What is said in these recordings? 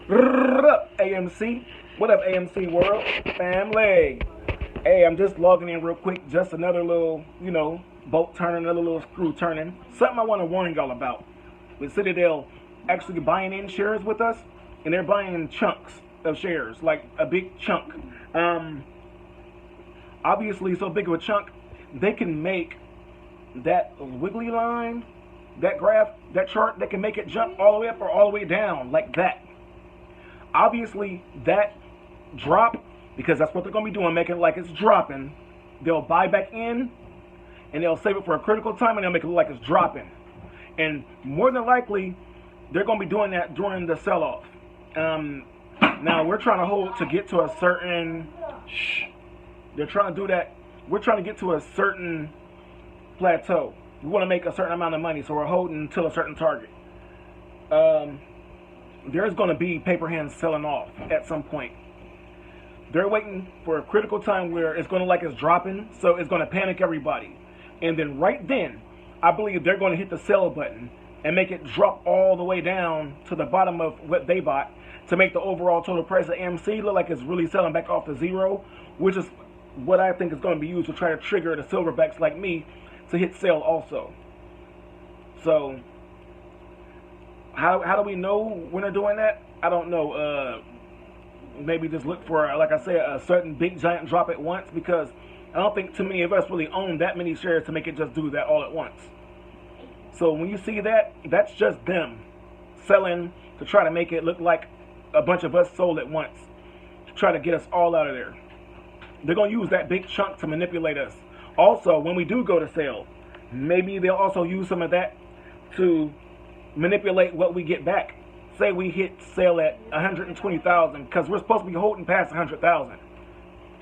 AMC. What up, AMC World? Family. Hey, I'm just logging in real quick. Just another little, bolt turning, another little screw turning. Something I want to warn y'all about. With Citadel actually buying in shares with us, and they're buying chunks of shares, like a big chunk. Obviously, so big of a chunk, they can make that wiggly line, that graph, that chart, they can make it jump all the way up or all the way down like that. Obviously, that drop, because that's what they're going to be doing, making it like it's dropping, they'll buy back in, and they'll save it for a critical time, and they'll make it look like it's dropping. And more than likely, they're going to be doing that during the sell-off. Now, we're trying to hold to get to a certain... They're trying to do that. We're trying to get to a certain plateau. We want to make a certain amount of money, so we're holding until a certain target. There's going to be paper hands selling off at some point. They're waiting for a critical time where it's going to like it's dropping, so it's going to panic everybody. And then right then, I believe they're going to hit the sell button and make it drop all the way down to the bottom of what they bought to make the overall total price of AMC look like it's really selling back off to zero, which is what I think is going to be used to try to trigger the silverbacks like me to hit sell also. So, how do we know when they're doing that? I don't know. Maybe just look for, like I said, a certain big giant drop at once, because I don't think too many of us really own that many shares to make it just do that all at once. So when you see that, that's just them selling to try to make it look like a bunch of us sold at once, to try to get us all out of there. They're going to use that big chunk to manipulate us. Also, when we do go to sale, maybe they'll also use some of that to manipulate what we get back. Say we hit sale at 120,000, because we're supposed to be holding past 100,000,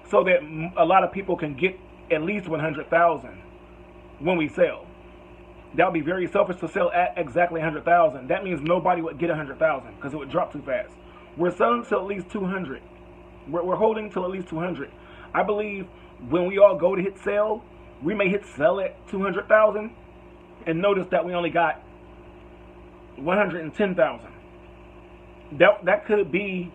so that a lot of people can get at least 100,000 when we sell. That would be very selfish to sell at exactly 100,000. That means nobody would get 100,000 because it would drop too fast. We're selling till at least 200. We're holding till at least 200. I believe when we all go to hit sell, we may hit sell at 200,000 and notice that we only got 110,000. That could be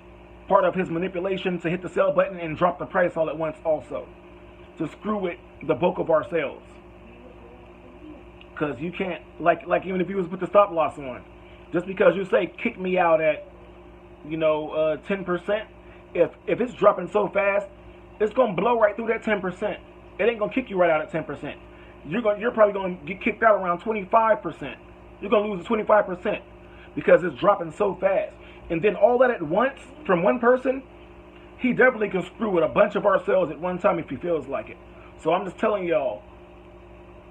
part of his manipulation to hit the sell button and drop the price all at once also, to screw with the bulk of our sales. Because you can't, like even if you was put the stop loss on, just because you say kick me out at 10%, if it's dropping so fast, it's gonna blow right through that 10%. It ain't gonna kick you right out at 10%. You're probably gonna get kicked out around 25%. You're gonna lose the 25% because it's dropping so fast. And then all that at once from one person, he definitely can screw with a bunch of our sales at one time if he feels like it. So I'm just telling y'all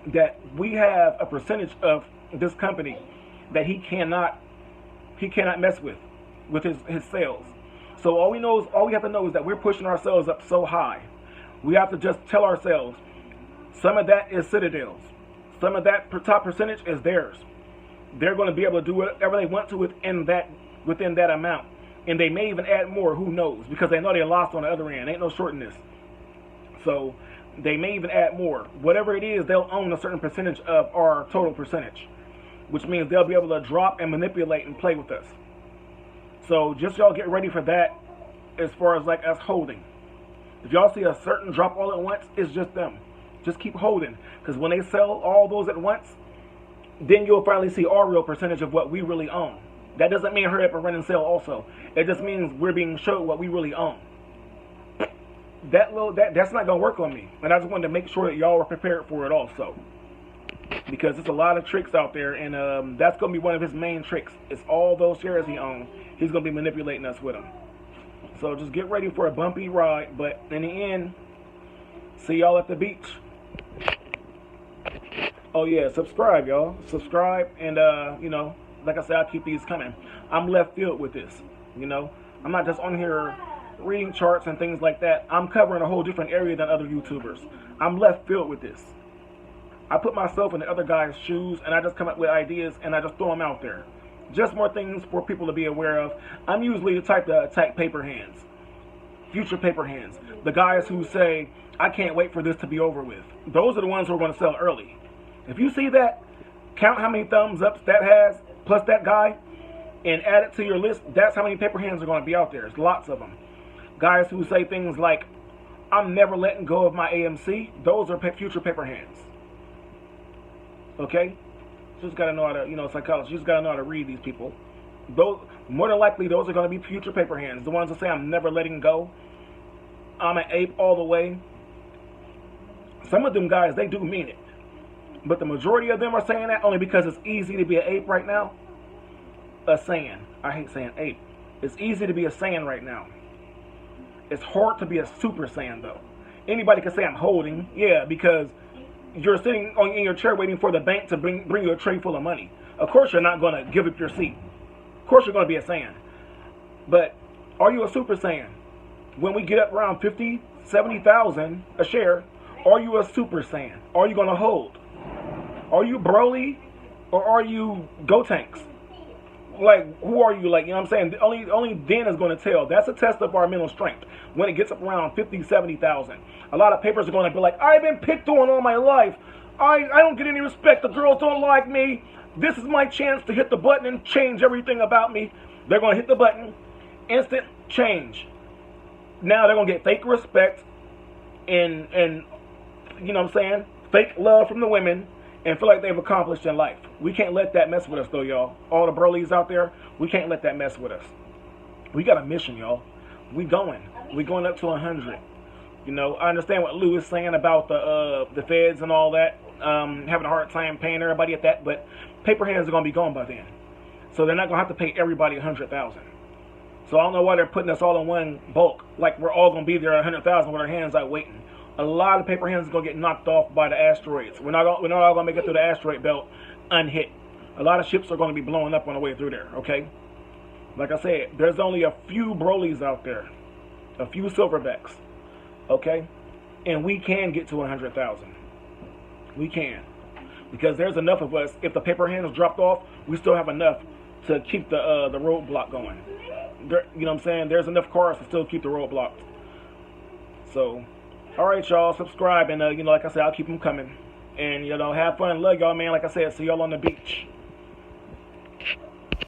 that we have a percentage of this company that he cannot mess with his sales. So all we have to know is that we're pushing ourselves up so high. We have to just tell ourselves, some of that is Citadel's. Some of that top percentage is theirs. They're going to be able to do whatever they want to within that amount. And they may even add more, who knows, because they know they lost on the other end. Ain't no shorting this. So they may even add more. Whatever it is, they'll own a certain percentage of our total percentage, which means they'll be able to drop and manipulate and play with us. So just y'all get ready for that as far as like us holding. If y'all see a certain drop all at once, it's just them. Just keep holding, because when they sell all those at once, then you'll finally see our real percentage of what we really own. That doesn't mean hurry up and run and sell also. It just means we're being showed what we really own. That's not gonna work on me. And I just wanted to make sure that y'all were prepared for it also. Because there's a lot of tricks out there, and that's gonna be one of his main tricks. It's all those shares he owns. He's gonna be manipulating us with them. So just get ready for a bumpy ride, but in the end, see y'all at the beach. Oh yeah, subscribe, y'all. Subscribe, and like I said, I'll keep these coming. I'm left field with this. I'm not just on here reading charts and things like that. I'm covering a whole different area than other YouTubers. I'm left field with this. I put myself in the other guy's shoes, and I just come up with ideas, and I just throw them out there. Just more things for people to be aware of. I'm usually the type to attack paper hands. Future paper hands. The guys who say, I can't wait for this to be over with. Those are the ones who are going to sell early. If you see that, count how many thumbs ups that has, plus that guy. and add it to your list, that's how many paper hands are going to be out there. There's lots of them. Guys who say things like, I'm never letting go of my AMC, those are future paper hands. Okay? You just got to know how to, psychology, you just got to know how to read these people. Those, more than likely, those are going to be future paper hands. The ones that say, I'm never letting go, I'm an ape all the way. Some of them guys, they do mean it. But the majority of them are saying that only because it's easy to be an ape right now. A Saiyan. I hate saying ape. It's easy to be a Saiyan right now. It's hard to be a Super Saiyan, though. Anybody can say I'm holding. Yeah, because you're sitting in your chair waiting for the bank to bring you a tray full of money. Of course you're not going to give up your seat. Of course you're going to be a Saiyan. But are you a Super Saiyan? When we get up around 50, 70,000 a share, are you a Super Saiyan? Are you going to hold? Are you Broly or are you Gotenks? Like, who are you? Like, you know what I'm saying? Only then is going to tell. That's a test of our mental strength. When it gets up around 50, 70,000. A lot of papers are going to be like, I've been picked on all my life. I don't get any respect. The girls don't like me. This is my chance to hit the button and change everything about me. They're going to hit the button. Instant change. Now they're going to get fake respect and you know what I'm saying? Fake love from the women. And feel like they've accomplished in life. We can't let that mess with us, though, y'all. All the Broly's out there, we can't let that mess with us. We got a mission, y'all. We going up to 100. You know, I understand what Lou is saying about the feds and all that, having a hard time paying everybody at that, but paper hands are gonna be gone by then, so they're not gonna have to pay everybody 100,000. So I don't know why they're putting us all in one bulk, like we're all gonna be there at 100,000 with our hands out waiting. A lot of paper hands are going to get knocked off by the asteroids. We're not all going to make it through the asteroid belt unhit. A lot of ships are going to be blowing up on the way through there, okay? Like I said, there's only a few Brolys out there. A few Silverbacks, okay? And we can get to 100,000. We can. Because there's enough of us. If the paper hands dropped off, we still have enough to keep the roadblock going. There, you know what I'm saying? There's enough cars to still keep the road blocked. So... alright, y'all, subscribe, and, like I said, I'll keep them coming. And, have fun. Love y'all, man. Like I said, see y'all on the beach.